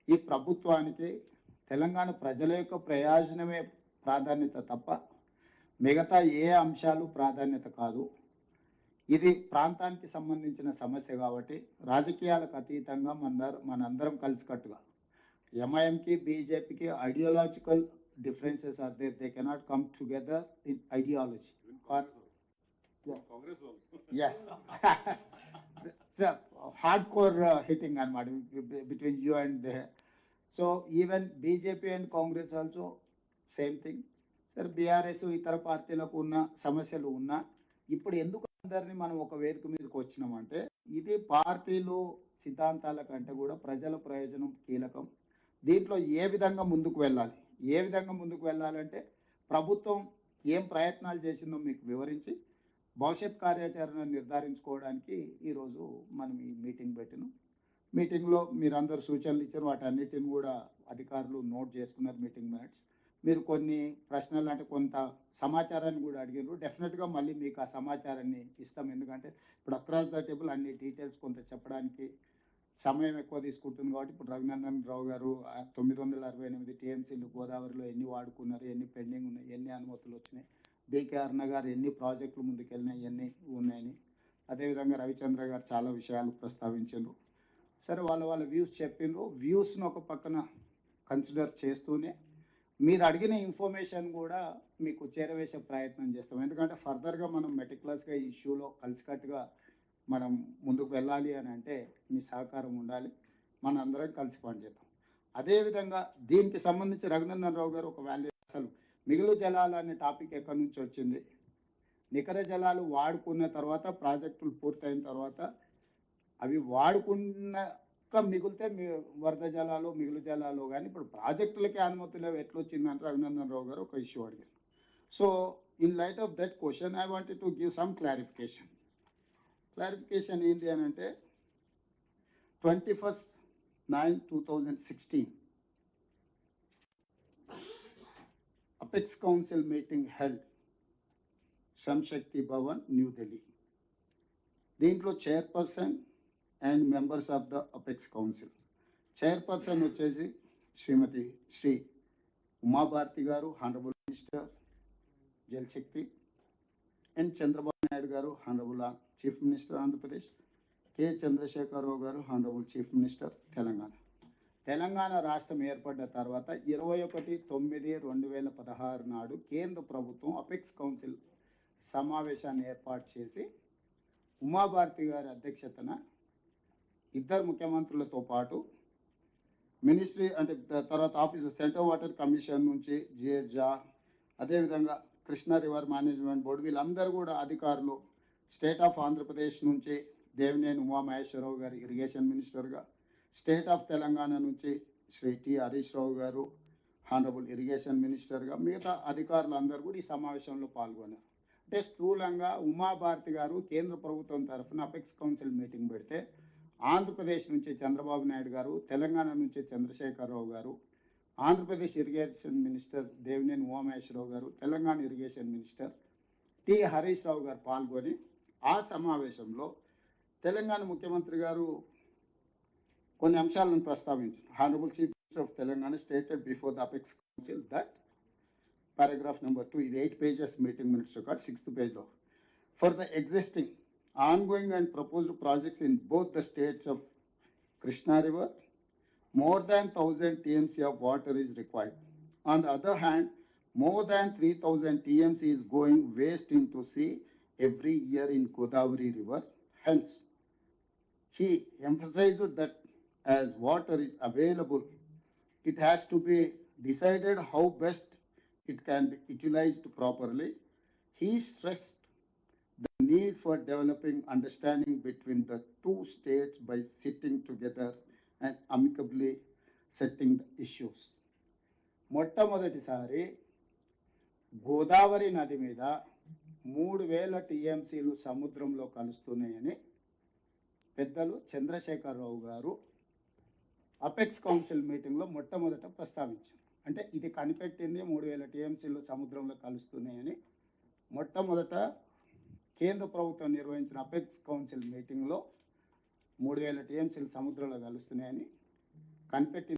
ఈ ప్రభుత్వానికి తెలంగాణ ప్రజల యొక్క ప్రయోజనమే ప్రాధాన్యత తప్ప మిగతా ఏ అంశాలు ప్రాధాన్యత కాదు. ఇది ప్రాంతానికి సంబంధించిన సమస్య కాబట్టి రాజకీయాలకు అతీతంగా మనందరం కలిసికట్టుగా ఎంఐఎంకి బీజేపీకి ideological differences are there. They cannot come together in ideology. Congress also. Yes. It's a hardcore hitting between you and there. So even BJP and Congress also same thing. Sir, BRS ఇతర పార్టీలకు ఉన్న సమస్యలు ఉన్నా ఇప్పుడు ఎందుకు అందరినీ మనం ఒక వేదిక మీదకి వచ్చినామంటే ఇది పార్టీలు సిద్ధాంతాల కంటే కూడా ప్రజల ప్రయోజనం కీలకం. దీంట్లో ఏ విధంగా ముందుకు వెళ్ళాలంటే ప్రభుత్వం ఏం ప్రయత్నాలు చేసిందో మీకు వివరించి భవిష్యత్ కార్యాచరణ నిర్ధారించుకోవడానికి ఈరోజు మనం ఈ మీటింగ్ పెట్టినాం. మీటింగ్లో మీరందరూ సూచనలు ఇచ్చారు, వాటన్నిటిని కూడా అధికారులు నోట్ చేసుకున్నారు మీటింగ్ మినిట్స్. మీరు కొన్ని ప్రశ్నలు అంటే కొంత సమాచారాన్ని కూడా అడిగారు. డెఫినెట్గా మళ్ళీ మీకు ఆ సమాచారాన్ని ఇస్తాం. ఎందుకంటే ఇప్పుడు అక్రాస్ ద టేబుల్ అన్ని డీటెయిల్స్ కొంత చెప్పడానికి సమయం ఎక్కువ తీసుకుంటుంది కాబట్టి ఇప్పుడు రఘునందన్ రావు గారు 968 టీఎంసీలు గోదావరిలో ఎన్ని వాడుకున్నారు, ఎన్ని పెండింగ్ ఉన్నాయి, ఎన్ని అనుమతులు వచ్చినాయి, డికే అరుణ గారు ఎన్ని ప్రాజెక్టులు ముందుకెళ్ళినాయి, ఎన్ని ఉన్నాయని, అదేవిధంగా రవిచంద్ర గారు చాలా విషయాలు ప్రస్తావించారు. సరే, వాళ్ళ వ్యూస్ చెప్పిండ్రు. వ్యూస్ను ఒక పక్కన కన్సిడర్ చేస్తూనే మీరు అడిగిన ఇన్ఫర్మేషన్ కూడా మీకు చేరవేసే ప్రయత్నం చేస్తాం. ఎందుకంటే ఫర్దర్గా మనం మెటిక్యులస్గా ఈ ఇష్యూలో కలిసికట్టుగా మనం ముందుకు వెళ్ళాలి అని అంటే మీ సహకారం ఉండాలి. మన అందరం కలిసి పనిచేద్దాం. అదేవిధంగా దీనికి సంబంధించి రఘునందన్ రావు గారు ఒక వాల్యూ, అసలు మిగులు జలాలు అనే టాపిక్ ఎక్కడి నుంచి వచ్చింది, నికర జలాలు వాడుకున్న తర్వాత ప్రాజెక్టులు పూర్తయిన తర్వాత అవి వాడుకున్నాక మిగిలితే వరద జలాలు మిగులు జలాలు కానీ ఇప్పుడు ప్రాజెక్టులకే అనుమతులు ఎట్లొచ్చిందంటే రఘునందన్ రావు గారు ఒక ఇష్యూ అడిగారు. So in light of that question I wanted to give some clarification ఏంటి అని అంటే 21/9/2016 apex council meeting held Shram Shakti Bhawan, new Delhi. దీంట్లో chairperson and members of the apex council. Chairperson వచ్చేసి శ్రీమతి శ్రీ ఉమాభారతి గారు, honourable minister Jal Shakti, N Chandrababu Naidu గారు, honourable chief minister Andhra Pradesh, K Chandrashekar Rao గారు, honourable chief minister Telangana రాష్ట్రం ఏర్పడ్డ తర్వాత 21/9/2016 నాడు కేంద్ర ప్రభుత్వం అపెక్స్ కౌన్సిల్ సమావేశాన్ని ఏర్పాటు చేసి ఉమాభారతి గారి అధ్యక్షతన ఇద్దరు ముఖ్యమంత్రులతో పాటు మినిస్ట్రీ అంటే తర్వాత ఆఫీసు సెంట్రల్ వాటర్ కమిషన్ నుంచి జిఎస్జా, అదేవిధంగా కృష్ణా రివర్ మేనేజ్మెంట్ బోర్డు, వీళ్ళందరూ కూడా అధికారులు, స్టేట్ ఆఫ్ ఆంధ్రప్రదేశ్ నుంచి దేవినేని ఉమామహేశ్వరరావు గారు ఇరిగేషన్ మినిస్టర్గా, స్టేట్ ఆఫ్ తెలంగాణ నుంచి శ్రీ టి హరీష్ రావు గారు హానరబుల్ ఇరిగేషన్ మినిస్టర్గా, మిగతా అధికారులందరూ కూడా ఈ సమావేశంలో పాల్గొన్నారు. అంటే స్థూలంగా ఉమాభారతి గారు కేంద్ర ప్రభుత్వం తరఫున అపెక్స్ కౌన్సిల్ మీటింగ్ పెడితే ఆంధ్రప్రదేశ్ నుంచి చంద్రబాబు నాయుడు గారు, తెలంగాణ నుంచి చంద్రశేఖరరావు గారు, ఆంధ్రప్రదేశ్ ఇరిగేషన్ మినిస్టర్ దేవినేని ఉమామహేశ్వరరావు గారు, Telangana irrigation minister T Harish Rao గారు పాల్గొని ఆ సమావేశంలో తెలంగాణ ముఖ్యమంత్రి గారు కొన్ని అంశాలను ప్రస్తావించారు. Honourable chief minister of Telangana stated before the apex council that paragraph number 2, ఇది 8 pages meeting minutes record, 6th page లో, for the existing ongoing and proposed projects in both the states of Krishna River, more than 1000 TMC of water is required. On the other hand, more than 3000 TMC is going waste into sea every year in Godavari River. Hence, he emphasized that as water is available, it has to be decided how best it can be utilized properly. He stressed the need for developing understanding between the two states by sitting together and amicably setting the issues. మొట్టమొదటిసారి గోదావరి నది మీద 3000 టీఎంసీలు సముద్రంలో కలుస్తున్నాయని పెద్దలు చంద్రశేఖరరావు గారు apex council మీటింగ్లో మొట్టమొదట ప్రస్తావించారు. అంటే ఇది కనిపెట్టింది 3000 టీఎంసీలు సముద్రంలో కలుస్తున్నాయని మొట్టమొదట కేంద్ర ప్రభుత్వం నిర్వహించిన అపెక్స్ కౌన్సిల్ మీటింగ్లో 3000 టీఎంసీలు సముద్రంలో కలుస్తున్నాయని కనిపెట్టింది